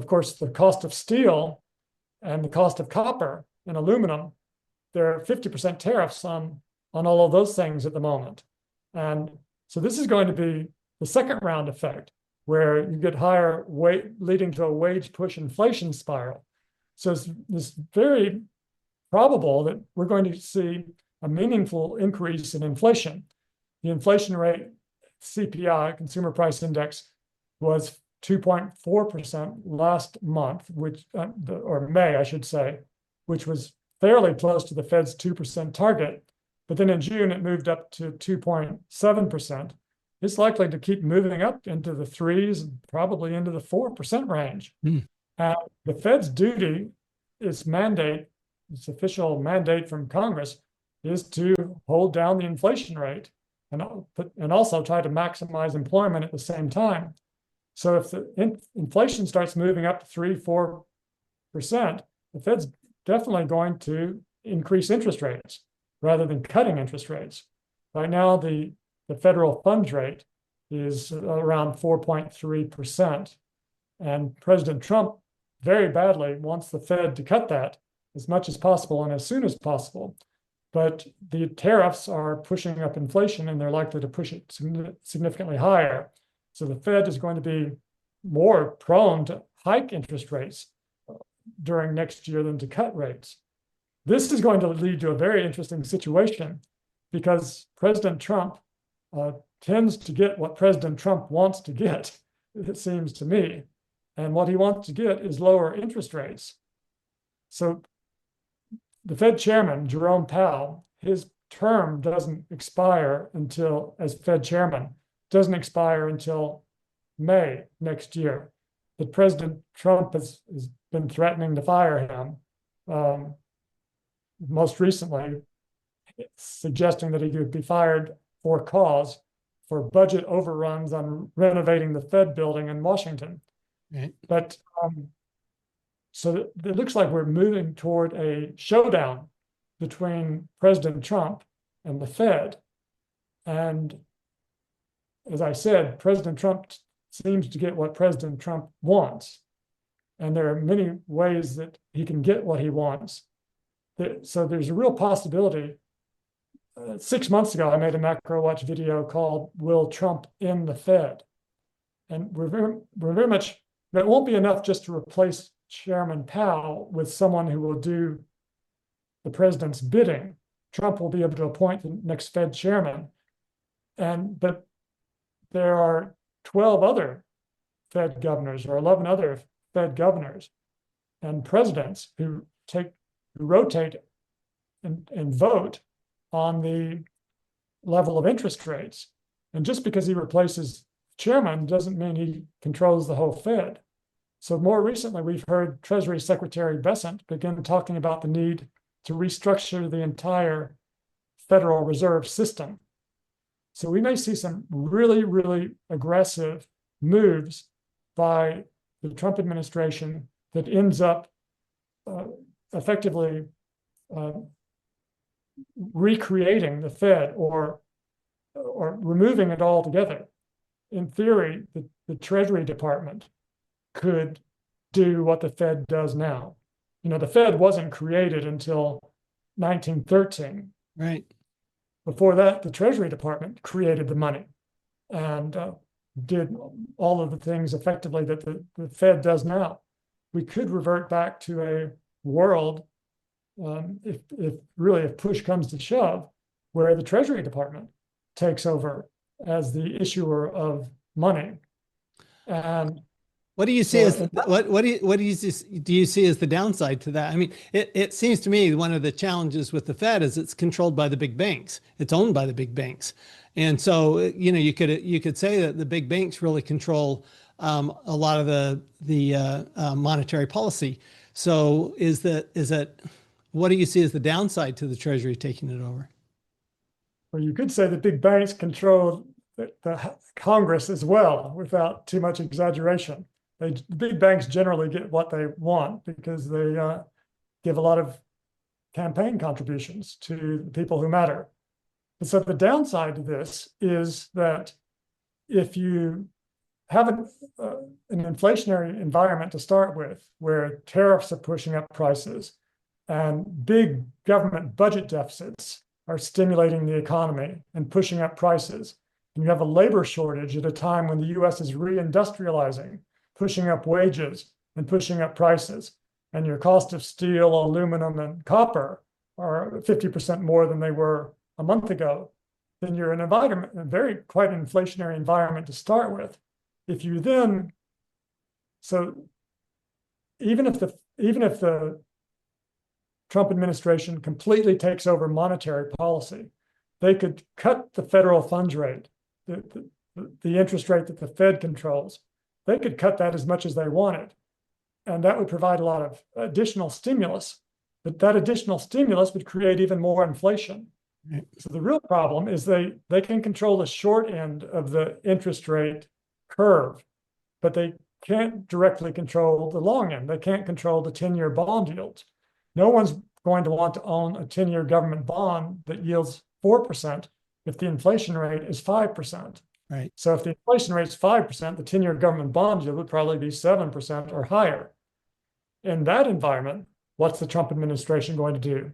of course, the cost of steel and the cost of copper and aluminum, there are 50% tariffs on all of those things at the moment. And so this is going to be the second round effect, where you get higher weight, leading to a wage push inflation spiral. So it's very probable that we're going to see a meaningful increase in inflation. The inflation rate, CPI, Consumer Price Index, was 2.4% last month, which or May, I should say, which was fairly close to the Fed's 2% target. But then in June, it moved up to 2.7%. It's likely to keep moving up into the threes and probably into the 4% range. And the Fed's duty, its mandate, its official mandate from Congress, is to hold down the inflation rate and also try to maximize employment at the same time. So if the inflation starts moving up to 3-4%, the Fed's definitely going to increase interest rates rather than cutting interest rates. Right now, the federal funds rate is around 4.3%. And President Trump very badly wants the Fed to cut that as much as possible and as soon as possible. But the tariffs are pushing up inflation, and they're likely to push it significantly higher. So the Fed is going to be more prone to hike interest rates during next year than to cut rates. This is going to lead to a very interesting situation, because President Trump tends to get what President Trump wants to get, it seems to me. And what he wants to get is lower interest rates. So the Fed chairman, Jerome Powell, his term doesn't expire until, as Fed chairman, doesn't expire until May next year. But President Trump has been threatening to fire him, most recently suggesting that he could be fired for cause for budget overruns on renovating the Fed building in Washington. Right. But so it looks like we're moving toward a showdown between President Trump and the Fed. And as I said, President Trump seems to get what President Trump wants. And there are many ways that he can get what he wants. So there's a real possibility. 6 months ago, I made a Macro Watch video called "Will Trump End the Fed?" And we're very much, it won't be enough just to replace Chairman Powell with someone who will do the president's bidding. Trump will be able to appoint the next Fed chairman. But there are 12 other Fed governors or 11 other Fed governors and presidents who rotate and vote on the level of interest rates. And just because he replaces chairman doesn't mean he controls the whole Fed. So more recently, we've heard Treasury Secretary Bessent begin talking about the need to restructure the entire Federal Reserve System. So we may see some really, really aggressive moves by the Trump administration that ends up effectively recreating the Fed or removing it altogether. In theory, the Treasury Department could do what the Fed does now. You know, the Fed wasn't created until 1913. Right. Before that, the Treasury Department created the money and did all of the things effectively that the Fed does now. We could revert back to a world, if push comes to shove, where the Treasury Department takes over as the issuer of money. And what do you see as do you see as the downside to that? I mean, it seems to me one of the challenges with the Fed is it's controlled by the big banks. It's owned by the big banks, and so you could say that the big banks really control a lot of the monetary policy. So what do you see as the downside to the Treasury taking it over? Well, you could say the big banks control the Congress as well, without too much exaggeration. The big banks generally get what they want because they give a lot of campaign contributions to the people who matter. And so the downside to this is that if you have an inflationary environment to start with, where tariffs are pushing up prices and big government budget deficits are stimulating the economy and pushing up prices. And you have a labor shortage at a time when the US is reindustrializing, pushing up wages and pushing up prices. And your cost of steel, aluminum, and copper are 50% more than they were a month ago. Then you're in quite an inflationary environment to start with. If you then, so even if the Trump administration completely takes over monetary policy, they could cut the federal funds rate, the interest rate that the Fed controls. They could cut that as much as they wanted. And that would provide a lot of additional stimulus, but that additional stimulus would create even more inflation. Right. So the real problem is they can control the short end of the interest rate curve, but they can't directly control the long end. They can't control the 10-year bond yields. No one's going to want to own a 10-year government bond that yields 4% if the inflation rate is 5%. Right. So if the inflation rate is 5%, the 10-year government bond yield would probably be 7% or higher. In that environment, what's the Trump administration going to do?